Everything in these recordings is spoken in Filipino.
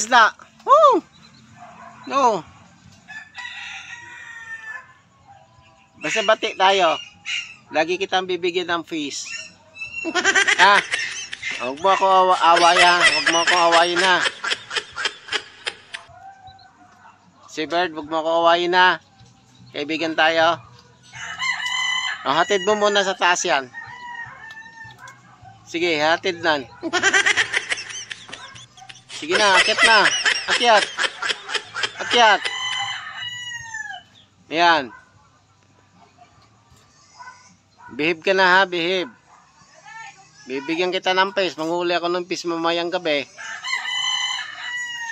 isda. Woo! No. Basta bati tayo. Lagi kitang bibigyan ng fish. Ha? Huwag mo ako awayan. Huwag mo ako awayin na. Si Bird, huwag mo ako awayin na. Kaibigan tayo. O, hatid mo muna sa taas yan. Sige, hatid nan. Sige na, akyat na. Akyat. Akyat. Ayan. Behave ka na ha, behave. Bibigyan kita ng fish. Manghuli ako ng fish mamayang gabi.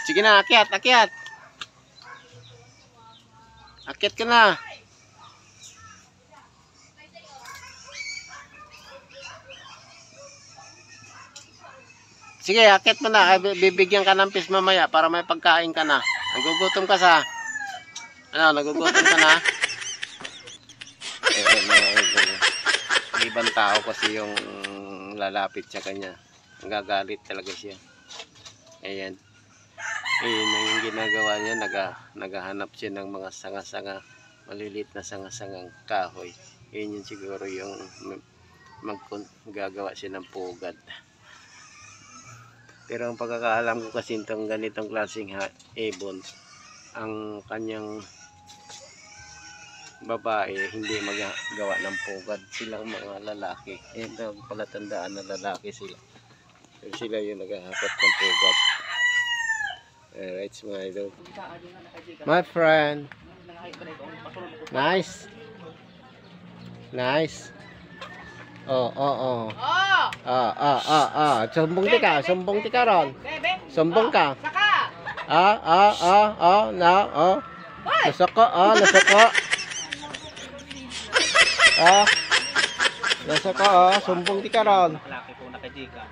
Sige na, akyat, akyat. Akyat ka na. Sige, akyat mo na. Bibigyan ka ng fish mamaya para may pagkain ka na. Nagugutom ka sa... Ano, nagugutom ka na? Ibang tao kasi yung lalapit sa kanya. Nagagalit talaga siya. Ayan. Ayan yung ginagawa niya. Naghahanap siya ng mga sanga-sanga. Malilit na sanga-sangang kahoy. Ayan yun siguro yung gagawa siya ng pugad. Pero ang pagkakaalam ko kasi itong ganitong klaseng ibon, ang kanyang babae hindi magawa ng pugad. Silang mga lalaki. Ito palatandaan na lalaki sila. Pero sila yung naghahakot ng pugad. Alright, mga idol. My friend. Nice. Nice. Oh. Sumbong tika. Sumbong tika ron. Sumbong ka. No. Nasako, nasako. Nasako, sumbong tika ron. Malaki po nakajika.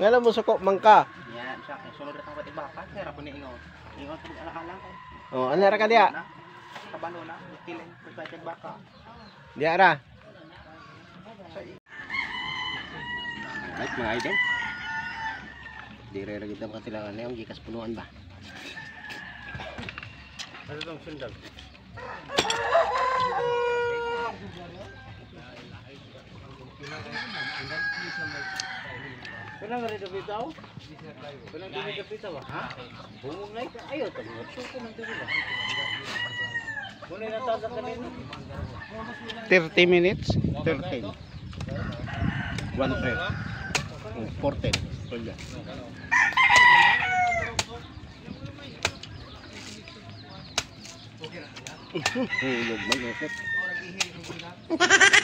Ngayon mo suko mangka. Yan, siya. Sunod na pati baka. Kaya po ni Ingon. Ingon po ala-ala ko. Oh, ano ra ka diya? Kabalo na. Kileng pati baka. Diya ra. Right, mga idol. Dire ra kita katilangan yung gikas punuan ba. Ano tong sundal? Kena ngari dapat tahu? Kena ngari dapat tahu? Ha? Bumong naik ayo tu. Suko nanti dulu. Boleh natazak kanina? 30 minutes. 13. 1-3. 14. Pwede. Hulog mag-effort.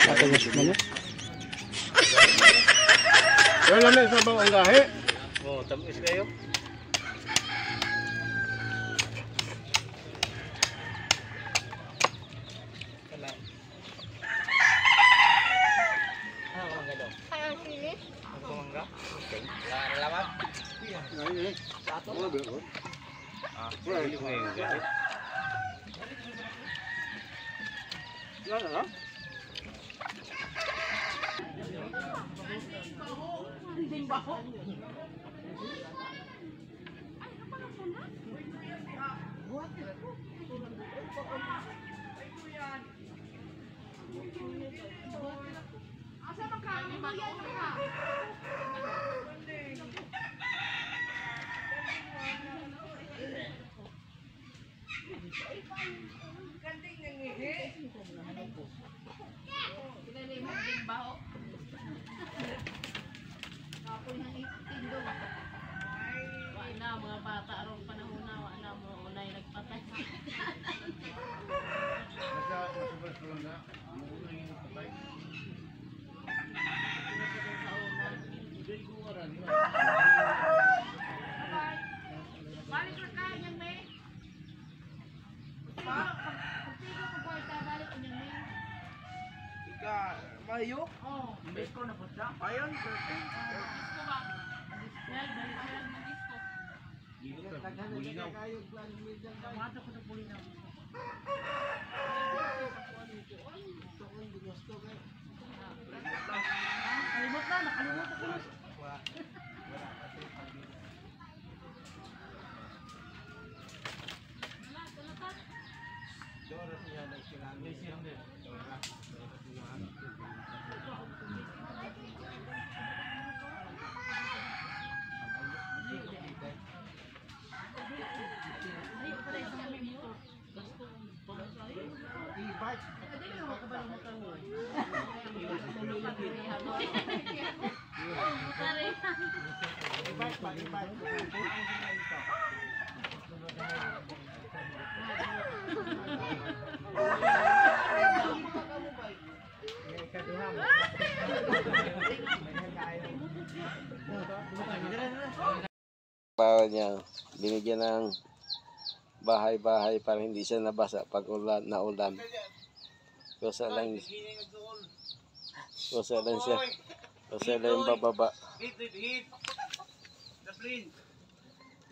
Patagos mo na. Wala na sa bang ang gahe. Oh, tamis kayo. Mga bata arong panahon na wala mo unay nagpatay. Balik na kayo niyang may. Pagtigo mo boy, balik niyang may. Ika, mayo? Oo. Disco na po siya? Ayun, perfect. Disco ba? Balik ng disco. Bulinaw. Kamata ko na bulinaw. Kalimot na, nakalimot ako. Bawal niya, binigyan ng bahay-bahay para hindi siya nabasa pag ulan, naulan. Kusa lang siya. Kusa lang yung bababa.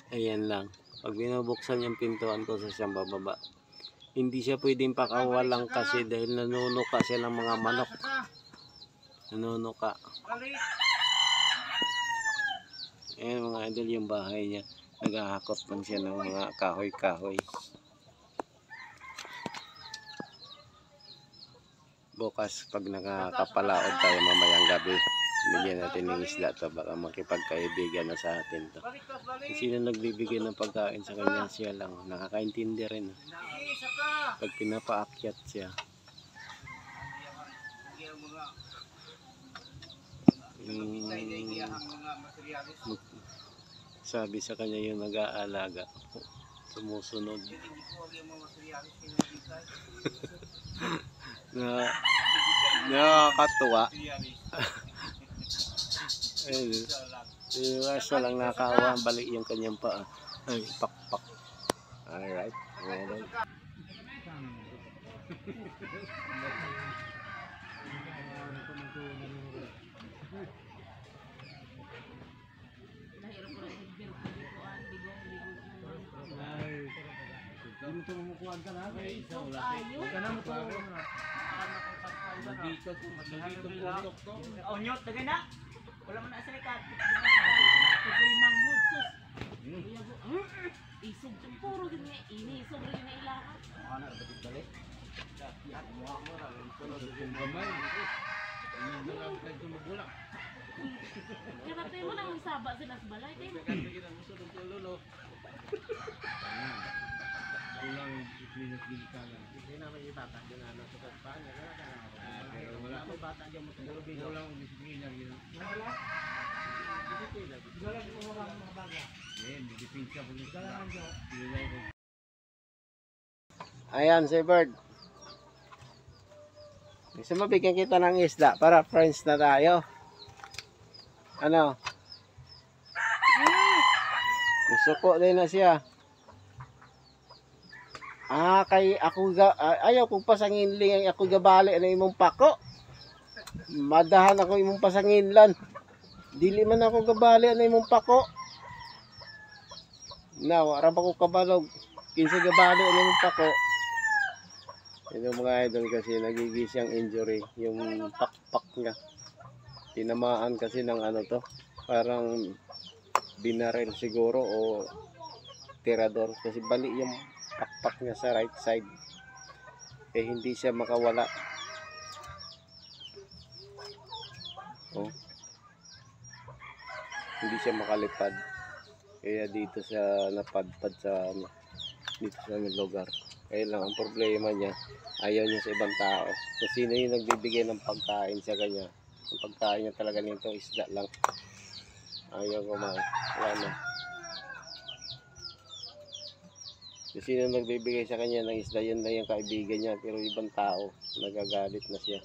Ayan lang. Pag binubuksan yung pintuan ko sa siyang bababa. Hindi siya pwedeng pakawalan kasi dahil nanunuka siya ng mga manok. Nanunuka. Ayan mga idol yung bahay niya. Naghahakot lang siya ng mga kahoy-kahoy. Bukas pag nakakapalaod tayo mamayang gabi, bigyan natin ng isda to, baka makipagkaibigan na sa atin to. Sino nagbibigay ng pagkain sa kanya, siya lang. Nakakaintindi rin. Pag pinapaakyat siya. Sabi sa kanya yung nag-aalaga, sumusunod. Nakakatuwa. Asa lang nakawa, balik yung kanyang paa. Ay, pakpak. Alright. Onyot, tagay na. Wala man na sa likat. Kay manghod sus. Isog yung puro din niya. Inisog rin na ilahan. Kaya tayo mo nang saba sila sa balay. Ayan si Bird. Gusto mo bigyan kita ng isda para friends na tayo. Ano? Gusto ko din na siya. Kay ako ayaw kong pasangin lang ako gabali na imong pako. Madahan ako imong pasanginlan. Dili man ako gabali na imong pako. Wala pa ko kabalog. Kinsa gabali na imong pako. Ito mga idol kasi nagigis siyang injury yung pakpak niya. Tinamaan kasi ng ano to, parang binarel siguro o tirador kasi bali yung pakpak niya sa right side. Hindi siya makawala. Hindi siya makalipad. Kaya dito siya napadpad sa dito sa lugar. Kaya lang ang problema niya, ayaw niya sa ibang tao. Kung sino yung nagbibigay ng pagkain sa kanya, ang pagkain niya talaga nito isda lang. Ayaw kumain. Wala na. Kung sino nagbibigay sa kanya ng isda, yun lang yung kaibigan niya. Pero ibang tao, nagagalit na siya.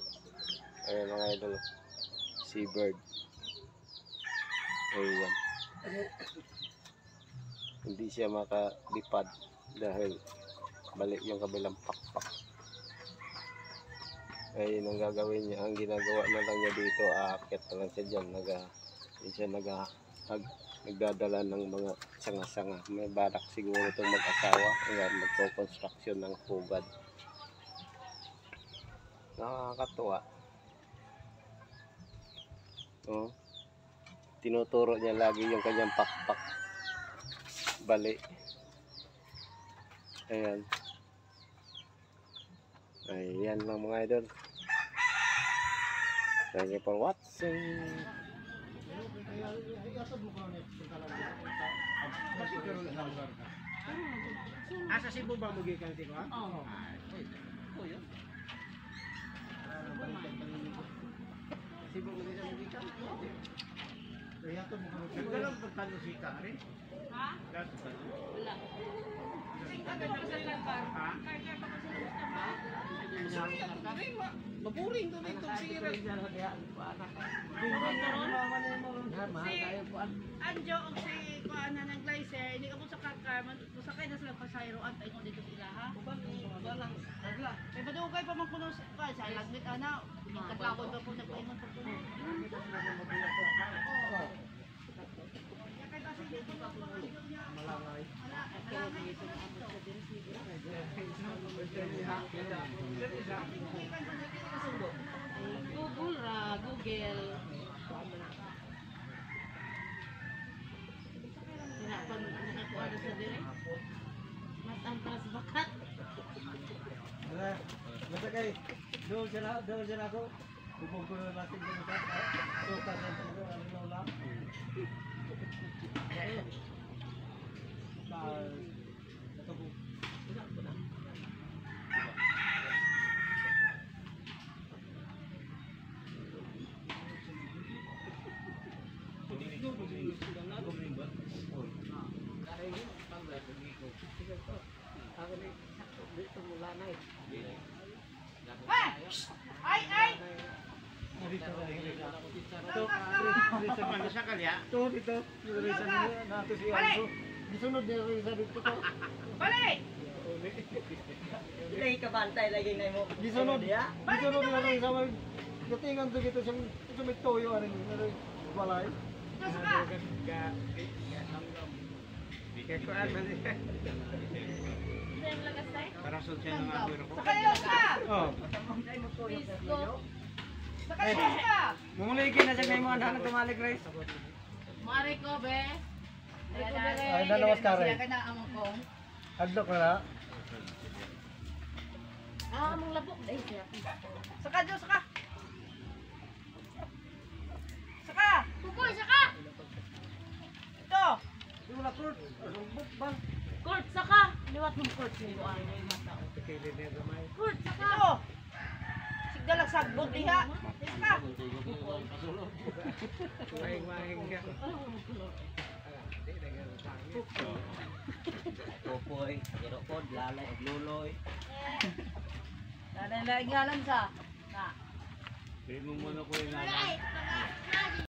Ayan mga idol, seabird. Ayan. Hindi siya makalipad dahil balik yung kabilang pakpak. Ayun ang gagawin niya. Ang ginagawa na lang niya dito, aakyat na lang siya dyan. Nagdadala ng mga sanga-sanga. May balak siguro itong mag-asawa. Magko-construction ng pugad. Nakakatuwa. Tinuturo niya lagi yung kanyang pakpak. Balik. Ayan. Ayan lang mga idol. Thank you for watching. Asa Cebu ba magikan tiko ha? Oo. Kaya ito mo kami. Nagdalang pagtalo si Kari. Ha? Wala. Maburing doon ito sirat. Anjo og si kuan na ng glycer, hindi ka mo sa kakar, masakay na sila pasayroan tayo dito sila ha. May badugay pa man kuno sa lagmit ana. Kadlawon pa po nagpaingon pa kuno. Google ra, Google. Sinapan nakakuha na sa dire. Mas antras bakat. Basta kay, doon sila ako. Bubong ko na natin kung sa sukat ng talaga, ano lang. Ito po. Ay, ay. Disunod niya rin sa dito ko. Balik. Lagi kabantay lagi na mo. Disunod niya rin sa mga datingan to dito siyang sumitoyo ano yung balay. Ito ka. Kekuan man eh. Same lagas tay. Para sa siya ng ako ko. Sakay ka. Oh. Disco. Sakay ka. Mumuligi na siya may mga anak tumalik guys. Mari ko be. Ay, dalawas ka rin. Siya ka na among ko. Hadlok na na. Among labok dai siya. Saka jo saka. Saka. Pupoy saka. Ito. Wala kurt. Rumbok ban. Court saka. Liwat ng court ni Juan ay mata. Court saka. Ito. Sigdalag sagbot diha. Saka. Maing ka. Popoy, irokod, lalay, luloy. Nanay ngalan sa. Na. Hindi mo muna ko yung